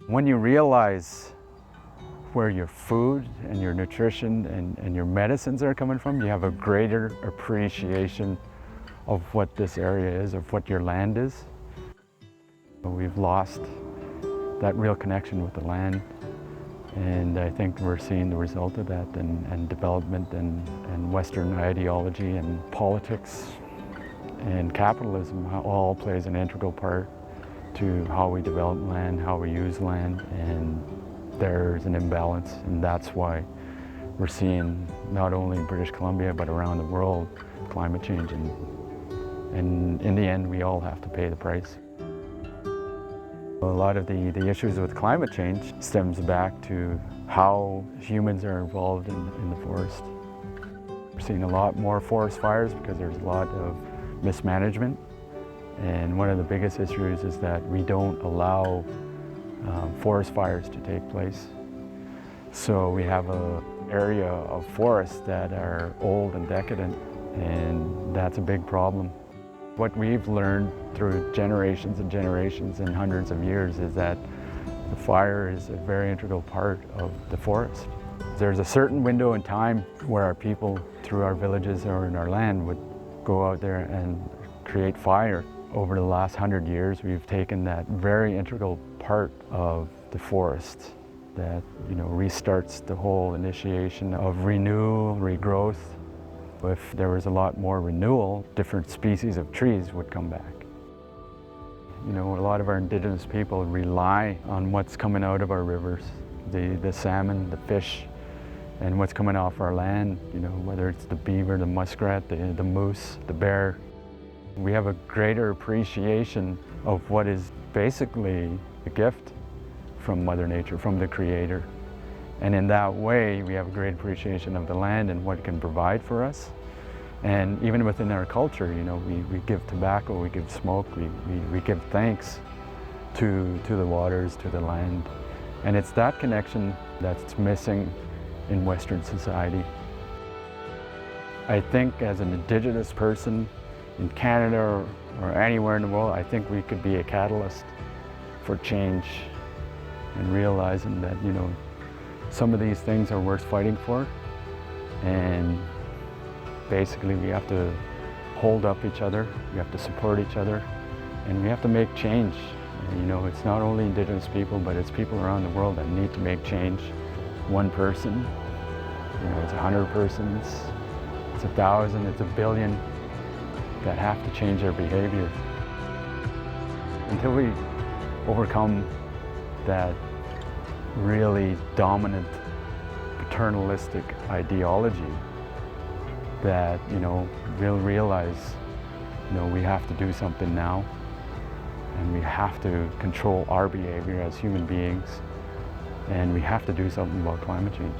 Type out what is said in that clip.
When you realize where your food and your nutrition and your medicines are coming from, you have a greater appreciation of what this area is, of what your land is. We've lost that real connection with the land, and I think we're seeing the result of that, and development and Western ideology and politics and capitalism all plays an integral part to how we develop land, how we use land, and there's an imbalance, and that's why we're seeing not only in British Columbia but around the world climate change, and in the end we all have to pay the price. A lot of the issues with climate change stems back to how humans are involved in the forest. We're seeing a lot more forest fires because there's a lot of mismanagement, and one of the biggest issues is that we don't allow forest fires to take place. So we have an area of forests that are old and decadent, and that's a big problem. What we've learned through generations and generations and hundreds of years is that the fire is a very integral part of the forest. There's a certain window in time where our people, through our villages or in our land, would go out there and create fire. Over the last 100 years, we've taken that very integral part of the forest that, restarts the whole initiation of renewal, regrowth. If there was a lot more renewal, different species of trees would come back. A lot of our Indigenous people rely on what's coming out of our rivers, the salmon, the fish, and what's coming off our land, whether it's the beaver, the muskrat, the moose, the bear. We have a greater appreciation of what is basically a gift from Mother Nature, from the Creator. And in that way, we have a great appreciation of the land and what it can provide for us. And even within our culture, we give tobacco, we give smoke, we give thanks to the waters, to the land. And it's that connection that's missing in Western society. I think as an Indigenous person in Canada or anywhere in the world, I think we could be a catalyst for change and realizing that, some of these things are worth fighting for, and basically we have to hold up each other, we have to support each other, and we have to make change. And, it's not only Indigenous people, but it's people around the world that need to make change. One person, it's 100 persons, it's 1,000, it's 1 billion that have to change their behavior. Until we overcome that really dominant paternalistic ideology, that we'll realize we have to do something now, and we have to control our behavior as human beings, and we have to do something about climate change.